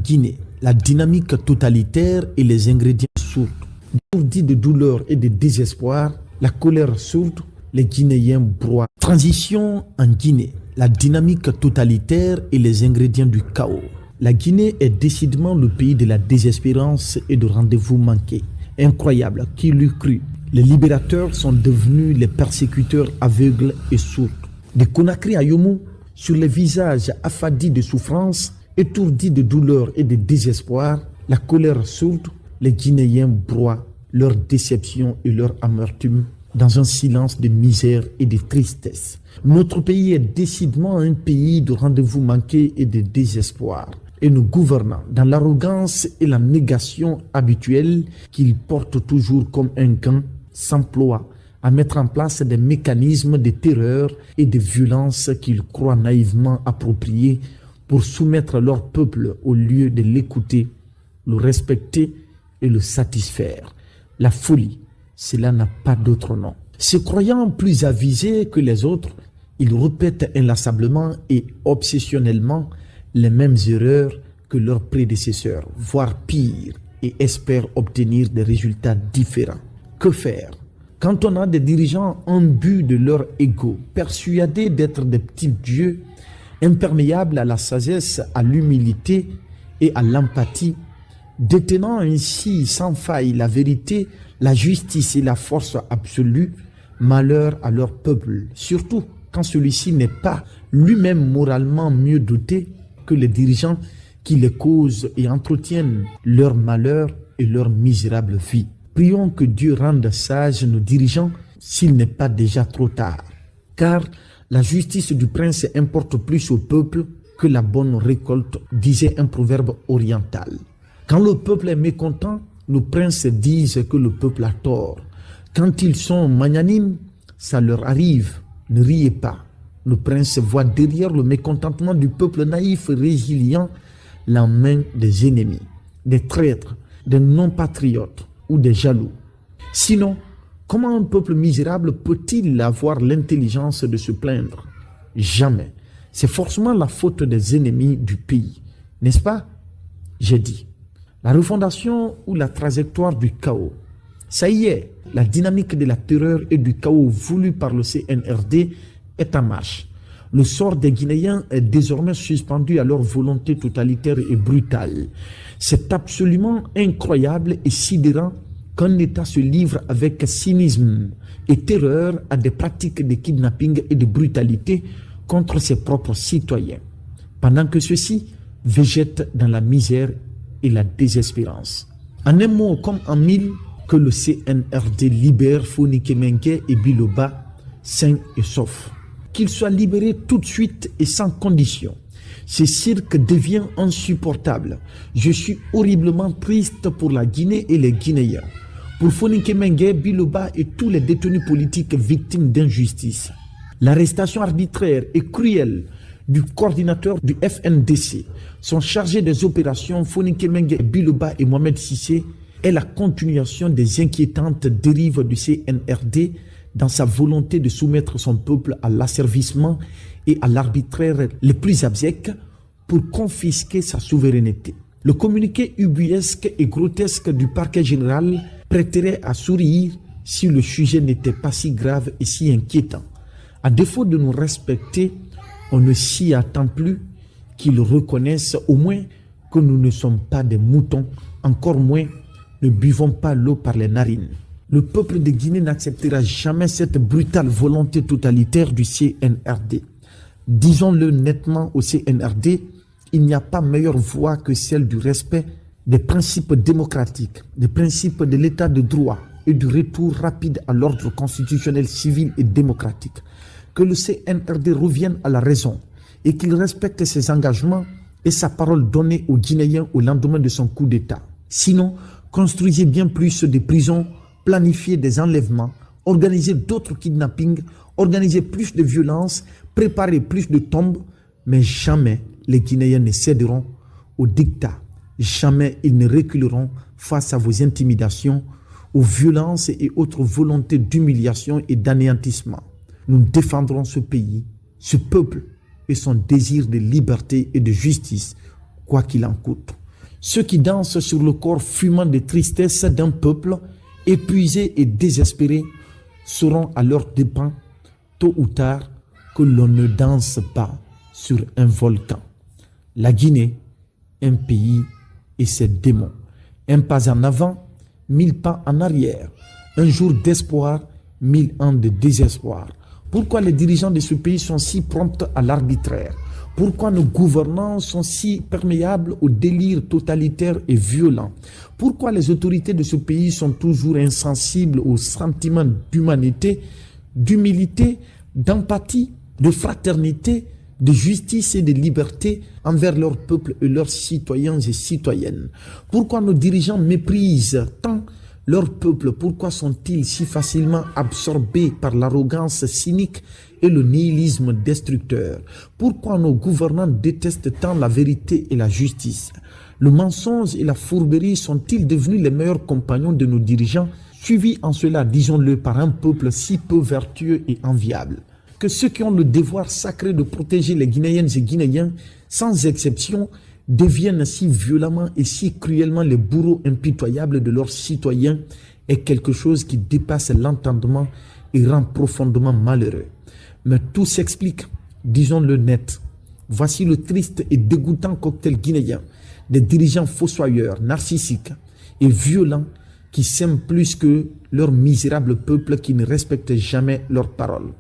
Guinée, la dynamique totalitaire et les ingrédients sourds. Dégourdis de douleur et de désespoir, la colère sourde, les Guinéens broient. Transition en Guinée, la dynamique totalitaire et les ingrédients du chaos. La Guinée est décidément le pays de la désespérance et de rendez-vous manqués. Incroyable, qui l'eût cru? Les libérateurs sont devenus les persécuteurs aveugles et sourds. De Conakry à Yomou, sur les visages affadis de souffrance, étourdis de douleur et de désespoir, la colère sourde, les Guinéens broient leur déception et leur amertume dans un silence de misère et de tristesse. Notre pays est décidément un pays de rendez-vous manqués et de désespoir. Et nos gouvernants, dans l'arrogance et la négation habituelle qu'ils portent toujours comme un gant, s'emploient à mettre en place des mécanismes de terreur et de violence qu'ils croient naïvement appropriés pour soumettre leur peuple au lieu de l'écouter, le respecter et le satisfaire. La folie, cela n'a pas d'autre nom. Se croyant plus avisés que les autres, ils répètent inlassablement et obsessionnellement les mêmes erreurs que leurs prédécesseurs, voire pire, et espèrent obtenir des résultats différents. Que faire? Quand on a des dirigeants imbus de leur ego, persuadés d'être des petits dieux, imperméables à la sagesse, à l'humilité et à l'empathie, détenant ainsi sans faille la vérité, la justice et la force absolue, malheur à leur peuple, surtout quand celui-ci n'est pas lui-même moralement mieux doté que les dirigeants qui les causent et entretiennent leur malheur et leur misérable vie. Prions que Dieu rende sages nos dirigeants s'il n'est pas déjà trop tard, car la justice du prince importe plus au peuple que la bonne récolte, disait un proverbe oriental. Quand le peuple est mécontent, nos princes disent que le peuple a tort. Quand ils sont magnanimes, ça leur arrive. Ne riez pas. Nos princes voient derrière le mécontentement du peuple naïf et résilient la main des ennemis, des traîtres, des non-patriotes ou des jaloux. Sinon, comment un peuple misérable peut-il avoir l'intelligence de se plaindre? Jamais. C'est forcément la faute des ennemis du pays, n'est-ce pas? J'ai dit. La refondation ou la trajectoire du chaos. Ça y est, la dynamique de la terreur et du chaos voulu par le CNRD est en marche. Le sort des Guinéens est désormais suspendu à leur volonté totalitaire et brutale. C'est absolument incroyable et sidérant qu'un État se livre avec cynisme et terreur à des pratiques de kidnapping et de brutalité contre ses propres citoyens, pendant que ceux-ci végètent dans la misère et la désespérance. En un mot comme en mille, que le CNRD libère Fonike Mengue et Biloba sains et saufs. Qu'ils soient libérés tout de suite et sans condition. Ce cirque devient insupportable. Je suis horriblement triste pour la Guinée et les Guinéens. Pour Fonike Mengue, Biloba et tous les détenus politiques victimes d'injustice. L'arrestation arbitraire et cruelle du coordinateur du FNDC, sont chargés des opérations Fonike Mengue, Biloba et Mohamed Sissé, est la continuation des inquiétantes dérives du CNRD dans sa volonté de soumettre son peuple à l'asservissement et à l'arbitraire les plus abjects pour confisquer sa souveraineté. Le communiqué ubuesque et grotesque du parquet général prêterait à sourire si le sujet n'était pas si grave et si inquiétant. À défaut de nous respecter, on ne s'y attend plus qu'ils reconnaissent au moins que nous ne sommes pas des moutons, encore moins ne buvons pas l'eau par les narines. Le peuple de Guinée n'acceptera jamais cette brutale volonté totalitaire du CNRD. Disons-le nettement au CNRD, il n'y a pas meilleure voie que celle du respect des principes démocratiques, des principes de l'état de droit et du retour rapide à l'ordre constitutionnel civil et démocratique. Que le CNRD revienne à la raison et qu'il respecte ses engagements et sa parole donnée aux Guinéens au lendemain de son coup d'État. Sinon, construisez bien plus de prisons, planifiez des enlèvements, organisez d'autres kidnappings, organisez plus de violences, préparez plus de tombes, mais jamais les Guinéens ne céderont au dictat. Jamais ils ne reculeront face à vos intimidations, aux violences et autres volontés d'humiliation et d'anéantissement. Nous défendrons ce pays, ce peuple et son désir de liberté et de justice, quoi qu'il en coûte. Ceux qui dansent sur le corps fumant de tristesse d'un peuple épuisé et désespéré sauront à leur dépens, tôt ou tard, que l'on ne danse pas sur un volcan. La Guinée, un pays et ses démons. Un pas en avant, 1000 pas en arrière. Un jour d'espoir, 1000 ans de désespoir. Pourquoi les dirigeants de ce pays sont si prompts à l'arbitraire? Pourquoi nos gouvernants sont si perméables au délire totalitaire et violent? Pourquoi les autorités de ce pays sont toujours insensibles aux sentiments d'humanité, d'humilité, d'empathie, de fraternité, de justice et de liberté envers leur peuple et leurs citoyens et citoyennes? Pourquoi nos dirigeants méprisent tant leur peuple? Pourquoi sont-ils si facilement absorbés par l'arrogance cynique et le nihilisme destructeur? Pourquoi nos gouvernants détestent tant la vérité et la justice? Le mensonge et la fourberie sont-ils devenus les meilleurs compagnons de nos dirigeants, suivis en cela, disons-le, par un peuple si peu vertueux et enviable? Que ceux qui ont le devoir sacré de protéger les Guinéennes et Guinéens, sans exception, deviennent si violemment et si cruellement les bourreaux impitoyables de leurs citoyens est quelque chose qui dépasse l'entendement et rend profondément malheureux. Mais tout s'explique, disons-le net. Voici le triste et dégoûtant cocktail guinéen des dirigeants fossoyeurs, narcissiques et violents qui s'aiment plus que leur misérable peuple qui ne respecte jamais leurs paroles.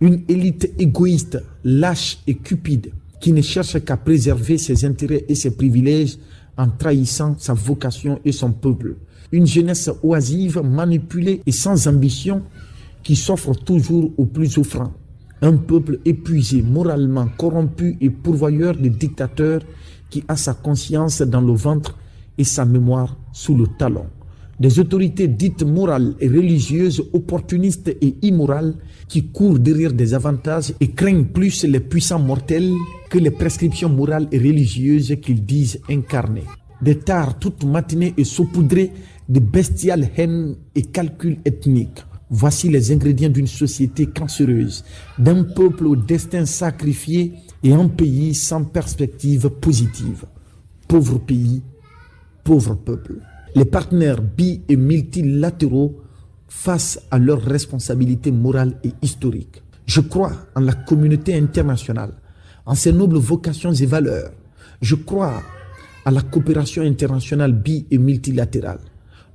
Une élite égoïste, lâche et cupide qui ne cherche qu'à préserver ses intérêts et ses privilèges en trahissant sa vocation et son peuple. Une jeunesse oisive, manipulée et sans ambition qui s'offre toujours aux plus offrants. Un peuple épuisé, moralement corrompu et pourvoyeur de dictateurs qui a sa conscience dans le ventre et sa mémoire sous le talon. Des autorités dites morales et religieuses, opportunistes et immorales, qui courent derrière des avantages et craignent plus les puissants mortels que les prescriptions morales et religieuses qu'ils disent incarner. Des tares toutes matinées et saupoudrées de bestiales haines et calculs ethniques. Voici les ingrédients d'une société cancéreuse, d'un peuple au destin sacrifié et un pays sans perspective positive. Pauvre pays, pauvre peuple. Les partenaires bi- et multilatéraux face à leurs responsabilités morales et historiques. Je crois en la communauté internationale, en ses nobles vocations et valeurs. Je crois à la coopération internationale bi- et multilatérale.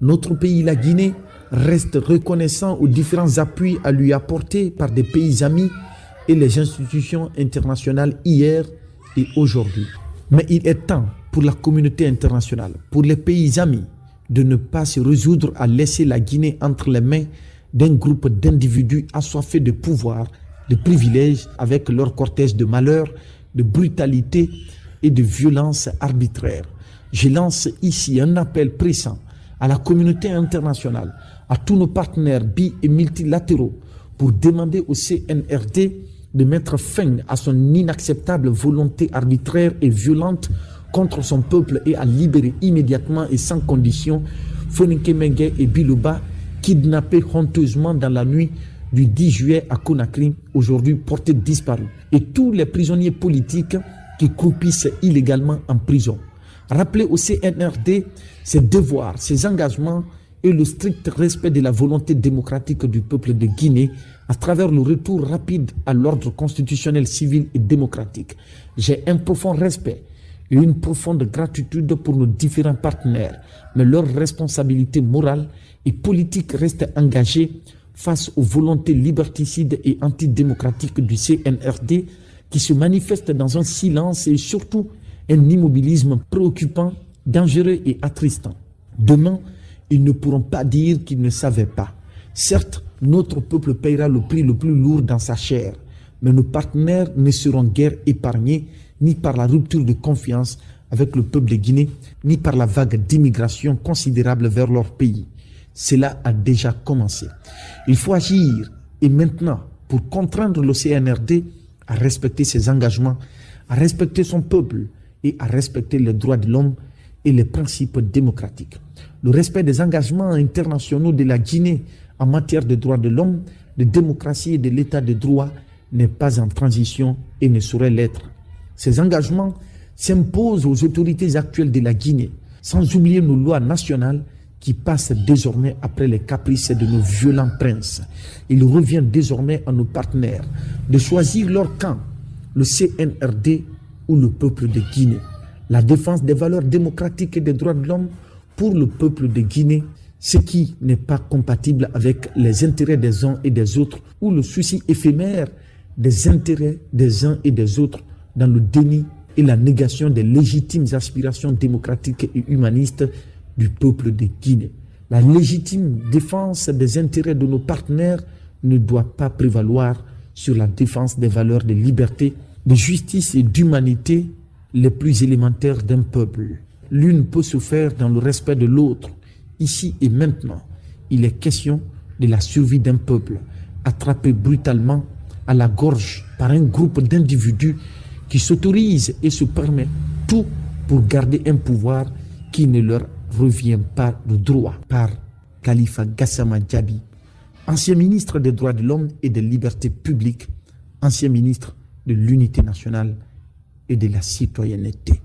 Notre pays, la Guinée, reste reconnaissant aux différents appuis à lui apporter par des pays amis et les institutions internationales hier et aujourd'hui. Mais il est temps pour la communauté internationale, pour les pays amis, de ne pas se résoudre à laisser la Guinée entre les mains d'un groupe d'individus assoiffés de pouvoir, de privilèges, avec leur cortège de malheurs, de brutalité et de violence arbitraire. Je lance ici un appel pressant à la communauté internationale, à tous nos partenaires bi- et multilatéraux, pour demander au CNRD de mettre fin à son inacceptable volonté arbitraire et violente contre son peuple et à libérer immédiatement et sans condition Foninké Mengué et Biloba, kidnappés honteusement dans la nuit du 10 juillet à Conakry, aujourd'hui portés disparus, et tous les prisonniers politiques qui croupissent illégalement en prison. Rappeler au CNRD ses devoirs, ses engagements et le strict respect de la volonté démocratique du peuple de Guinée à travers le retour rapide à l'ordre constitutionnel civil et démocratique. J'ai un profond respect et une profonde gratitude pour nos différents partenaires, mais leur responsabilité morale et politique reste engagée face aux volontés liberticides et antidémocratiques du CNRD qui se manifestent dans un silence et surtout un immobilisme préoccupant, dangereux et attristant. Demain, ils ne pourront pas dire qu'ils ne savaient pas. Certes, notre peuple paiera le prix le plus lourd dans sa chair, mais nos partenaires ne seront guère épargnés ni par la rupture de confiance avec le peuple de Guinée, ni par la vague d'immigration considérable vers leur pays. Cela a déjà commencé. Il faut agir, et maintenant, pour contraindre le CNRD à respecter ses engagements, à respecter son peuple et à respecter les droits de l'homme et les principes démocratiques. Le respect des engagements internationaux de la Guinée en matière de droits de l'homme, de démocratie et de l'état de droit n'est pas en transition et ne saurait l'être. Ces engagements s'imposent aux autorités actuelles de la Guinée. sans oublier nos lois nationales qui passent désormais après les caprices de nos violents princes. Il revient désormais à nos partenaires de choisir leur camp, le CNRD ou le peuple de Guinée. La défense des valeurs démocratiques et des droits de l'homme pour le peuple de Guinée, ce qui n'est pas compatible avec les intérêts des uns et des autres ou le souci éphémère des intérêts des uns et des autres dans le déni et la négation des légitimes aspirations démocratiques et humanistes du peuple de Guinée. La légitime défense des intérêts de nos partenaires ne doit pas prévaloir sur la défense des valeurs de liberté, de justice et d'humanité les plus élémentaires d'un peuple. L'une peut se faire dans le respect de l'autre. Ici et maintenant, il est question de la survie d'un peuple attrapé brutalement à la gorge par un groupe d'individus qui s'autorisent et se permettent tout pour garder un pouvoir qui ne leur revient pas de droit. Par Khalifa Gassama Diaby, ancien ministre des droits de l'homme et des libertés publiques, ancien ministre de l'unité nationale et de la citoyenneté.